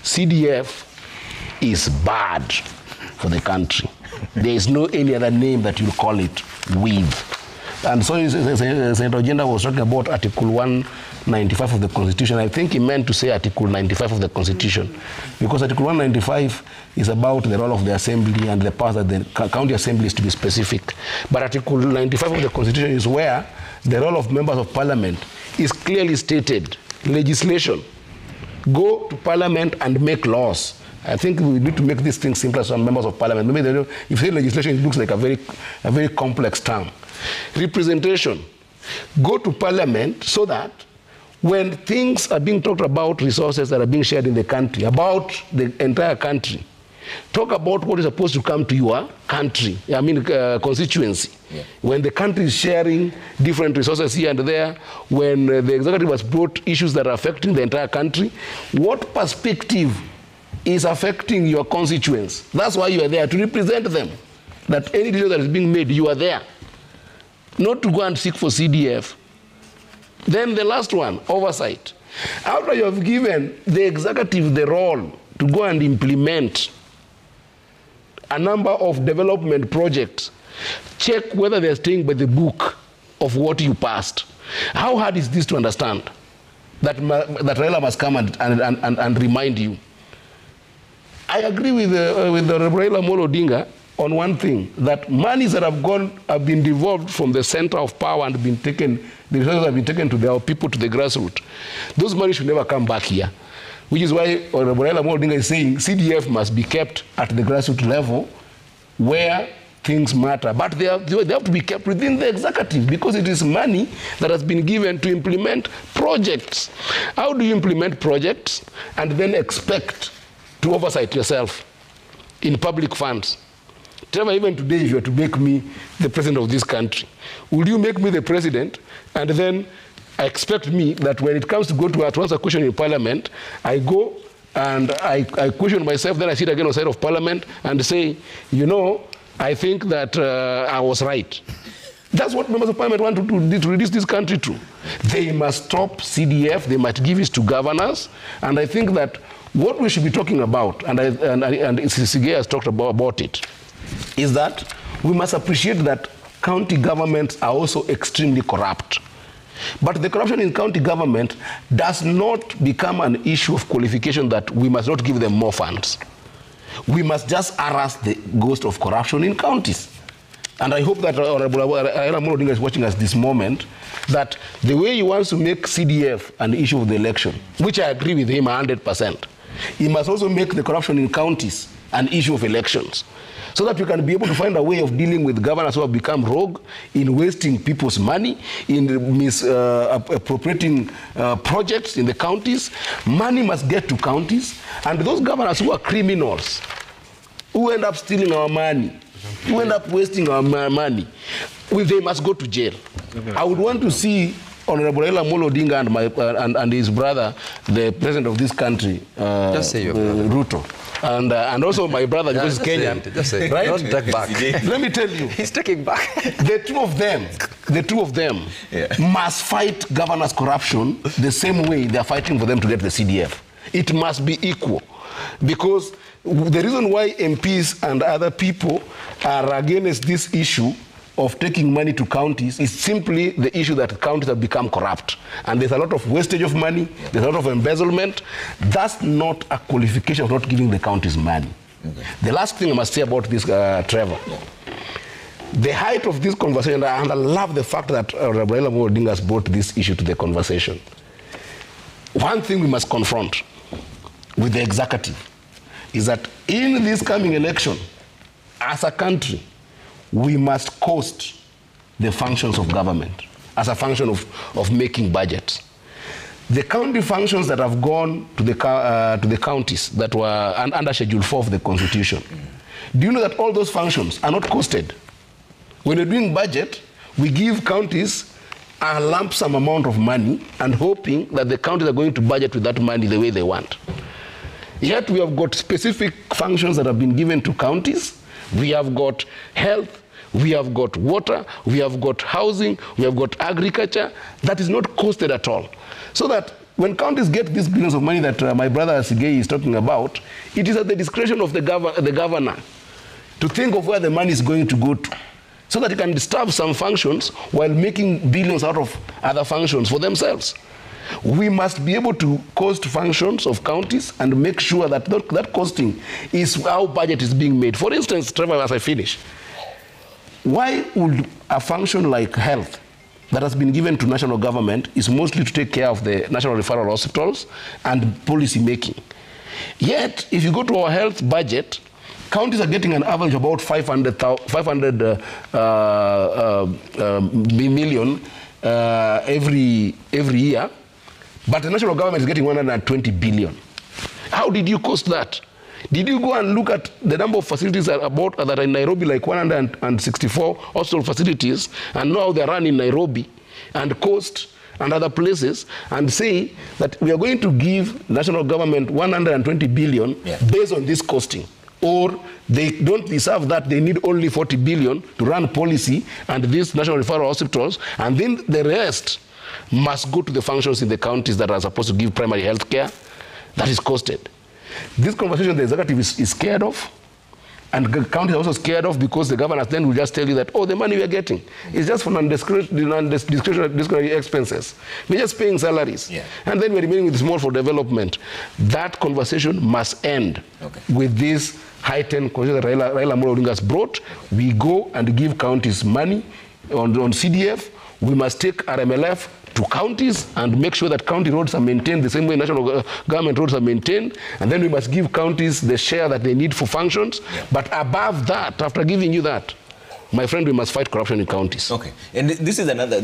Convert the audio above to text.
CDF is bad for the country. There is no any other name that you'll call it with. And so Senator Ojenda was talking about Article 195 of the Constitution. I think he meant to say Article 95 of the Constitution, because Article 195 is about the role of the Assembly and the powers that the county Assembly is to be specific. But Article 95 of the Constitution is where the role of members of Parliament is clearly stated. Legislation. Go to Parliament and make laws. I think we need to make these things simpler so members of Parliament. Maybe if you say legislation, it looks like a very complex term. Representation. Go to Parliament so that when things are being talked about, resources that are being shared in the country, about the entire country, talk about what is supposed to come to your country, constituency. Yeah. When the country is sharing different resources here and there, when the executive has brought issues that are affecting the entire country, what perspective is affecting your constituents? That's why you are there, to represent them. That any decision that is being made, you are there. Not to go and seek for CDF. Then the last one, oversight. After you have given the executive the role to go and implement a number of development projects, check whether they're staying by the book of what you passed. How hard is this to understand? That Raila must come and remind you. I agree with the Raila Amolo Odinga on one thing, that monies that have been devolved from the center of power and been taken, the resources have been taken to their people, to the grassroots. Those money should never come back here. Which is why Raila Amolo Odinga is saying CDF must be kept at the grassroots level where things matter. But they have to be kept within the executive, because it is money that has been given to implement projects. How do you implement projects and then expect to oversight yourself in public funds? Trevor, even today, if you were to make me the president of this country, will you make me the president and then expect me that when it comes to go to answer a question in Parliament, I go and I question myself, then I sit again on the side of Parliament and say, you know, I think that I was right. That's what members of Parliament want to reduce this country to. They must stop CDF, they must give it to governors, and I think that what we should be talking about, and Sige has talked about it, is that we must appreciate that county governments are also extremely corrupt. But the corruption in county government does not become an issue of qualification that we must not give them more funds. We must just harass the ghost of corruption in counties. And I hope that Honorable Raila Amolo Odinga is watching us this moment, that the way he wants to make CDF an issue of the election, which I agree with him 100%, he must also make the corruption in counties an issue of elections, so that we can be able to find a way of dealing with governors who have become rogue in wasting people's money, in misappropriating projects in the counties. Money must get to counties, and those governors who are criminals, who end up stealing our money, who end up wasting our money, they must go to jail. I would want to see Honorable Raila Amolo Odinga and his brother, the president of this country, just say your brother. Ruto. And also my brother, because he's Kenyan. Just say, right? Don't take back. Let me tell you. He's taking back. The two of them must fight governors' corruption the same way they are fighting for them to get the CDF. It must be equal. Because the reason why MPs and other people are against this issue of taking money to counties is simply the issue that counties have become corrupt. And there's a lot of wastage of money, there's a lot of embezzlement. That's not a qualification of not giving the counties money. Okay. The last thing I must say about this, Trevor, the height of this conversation, and I love the fact that Raila Amolo Odinga has brought this issue to the conversation. One thing we must confront with the executive is that in this coming election, as a country, we must cost the functions of government as a function of making budgets. The county functions that have gone to the counties that were under Schedule 4 of the Constitution, do you know that all those functions are not costed? When we're doing budget, we give counties a lump sum amount of money and hoping that the counties are going to budget with that money the way they want. Yet we have got specific functions that have been given to counties. We have got health, we have got water, we have got housing, we have got agriculture that is not costed at all. So that when counties get these billions of money that my brother Sigei is talking about, it is at the discretion of the governor to think of where the money is going to go to, so that he can disturb some functions while making billions out of other functions for themselves. We must be able to cost functions of counties and make sure that that costing is how budget is being made. For instance, Trevor, as I finish, why would a function like health that has been given to national government is mostly to take care of the national referral hospitals and policy making? Yet, if you go to our health budget, counties are getting an average of about 500 million every year, but the national government is getting 120 billion. How did you cost that? Did you go and look at the number of facilities that are in Nairobi, like 164 hospital facilities, and know how they run in Nairobi and Coast and other places, and say that we are going to give national government 120 billion based on this costing? Or they don't deserve that, they need only 40 billion to run policy and these national referral hospitals, and then the rest must go to the functions in the counties that are supposed to give primary health care. That is costed. This conversation the executive is scared of, and the county is also scared of, because the governors then will just tell you that, oh, the money we are getting is just for non-discretionary expenses. We're just paying salaries. And then we're remaining with small for development. That conversation must end with this heightened conversation that Raila Amolo Odinga has brought. We go and give counties money on CDF. We must take RMLF to counties and make sure that county roads are maintained the same way national government roads are maintained. And then we must give counties the share that they need for functions. But above that, after giving you that, my friend, we must fight corruption in counties. Okay. And this is another...